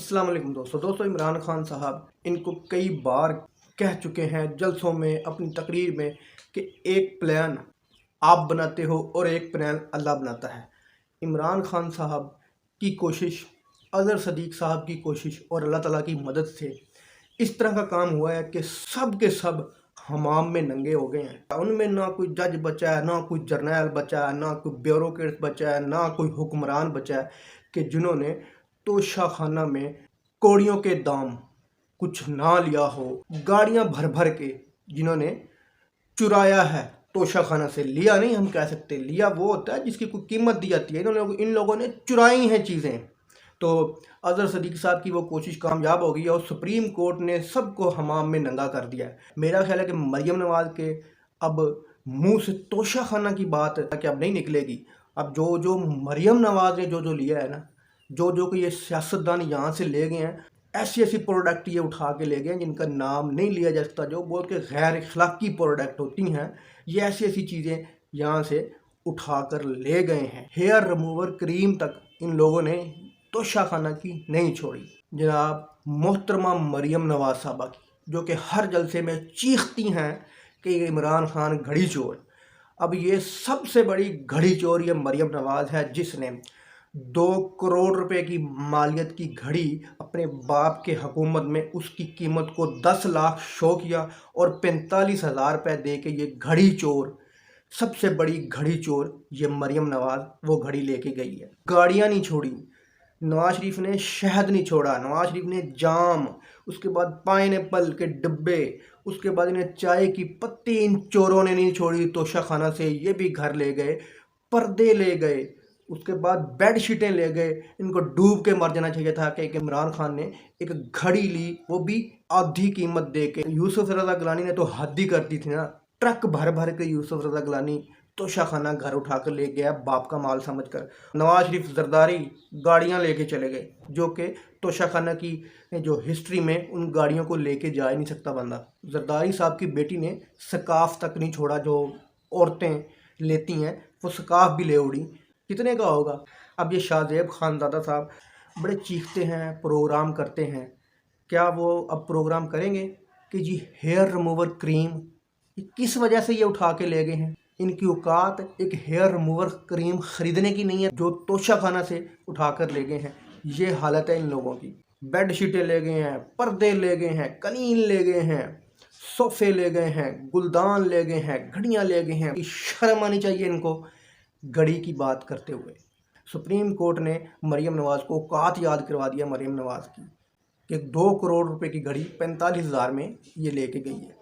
अस्सलाम वालेकुम दोस्तों इमरान खान साहब इनको कई बार कह चुके हैं जलसों में, अपनी तकरीर में, कि एक प्लान आप बनाते हो और एक प्लान अल्लाह बनाता है। इमरान खान साहब की कोशिश, अज़हर सदीक़ साहब की कोशिश और अल्लाह ताला की मदद से इस तरह का काम हुआ है कि सब के सब हमाम में नंगे हो गए हैं। उनमें ना कोई जज बचा है, ना कोई जर्नैल बचा है, ना कोई ब्यूरोक्रेट बचा है, ना कोई हुक्मरान बचा है कि जिन्होंने तोशा खाना में कौड़ियों के दाम कुछ ना लिया हो। गाड़ियां भर भर के जिन्होंने चुराया है, तोशा खाना से लिया नहीं हम कह सकते, लिया वो होता है जिसकी कोई कीमत दी जाती है। इन लोगों ने चुराई हैं चीज़ें। तो अज़हर सदीक़ साहब की वो कोशिश कामयाब हो गई है और सुप्रीम कोर्ट ने सबको हमाम में नंगा कर दिया है। मेरा ख्याल है कि मरियम नवाज़ के अब मुंह से तोशा खाना की बात कि अब नहीं निकलेगी। अब जो मरियम नवाज़ ने जो लिया है ना, जो कि ये सियासतदान यहाँ से ले गए हैं, ऐसी ऐसी प्रोडक्ट ये उठा के ले गए हैं जिनका नाम नहीं लिया जा सकता, जो बहुत के गैर अखलाकी प्रोडक्ट होती हैं, ये ऐसी ऐसी चीज़ें यहाँ से उठा कर ले गए हैं। हेयर रिमूवर क्रीम तक इन लोगों ने तोशा खाना की नहीं छोड़ी। जनाब मोहतरमा मरियम नवाज साहबा की, जो कि हर जलसे में चीखती हैं कि इमरान खान घड़ी चोर। अब ये सबसे बड़ी घड़ी चोर ये मरियम नवाज है, जिसने 2 करोड़ रुपए की मालियत की घड़ी अपने बाप के हुकूमत में उसकी कीमत को 10 लाख शो किया और 45,000 रुपये दे के ये घड़ी चोर, सबसे बड़ी घड़ी चोर ये मरियम नवाज वो घड़ी लेके गई है। गाड़ियाँ नहीं छोड़ी, नवाज शरीफ ने शहद नहीं छोड़ा, नवाज शरीफ ने जाम, उसके बाद पाइनएप्पल के डिब्बे, उसके बाद इन्हें चाय की पत्ती इन चोरों ने नहीं छोड़ी। तोशा खाना से ये भी घर ले गए, पर्दे ले गए, उसके बाद बेड शीटें ले गए। इनको डूब के मर जाना चाहिए था कि इमरान खान ने एक घड़ी ली, वो भी आधी कीमत दे के। यूसुफ रज़ा गिलानी ने तो हद ही कर दी थी ना। ट्रक भर भर के यूसुफ रज़ा गिलानी तोशा खाना घर उठा कर ले गया बाप का माल समझकर। नवाज शरीफ जरदारी गाड़ियां लेके चले गए, जो कि तोशा खाना की जो हिस्ट्री में उन गाड़ियों को लेके जा ही नहीं सकता बंदा। जरदारी साहब की बेटी ने स्काफ तक नहीं छोड़ा, जो औरतें लेती हैं वो स्काफ भी ले उड़ी। कितने का होगा? अब ये शाहजेब खानज़ादा साहब बड़े चीखते हैं, प्रोग्राम करते हैं, क्या वो अब प्रोग्राम करेंगे कि जी हेयर रिमूवर क्रीम किस वजह से ये उठा के ले गए हैं? इनकी औकात एक हेयर रिमूवर क्रीम खरीदने की नहीं है जो तोशा खाना से उठा कर ले गए हैं। ये हालत है इन लोगों की। बेड शीटें ले गए हैं, पर्दे ले गए हैं, कलीन ले गए हैं, सोफे ले गए हैं, गुलदान ले गए हैं, घड़ियां ले गए हैं। शर्म आनी चाहिए इनको घड़ी की बात करते हुए। सुप्रीम कोर्ट ने मरियम नवाज को औकात याद करवा दिया मरियम नवाज की, कि 2 करोड़ रुपए की घड़ी 45,000 में ये लेके गई है।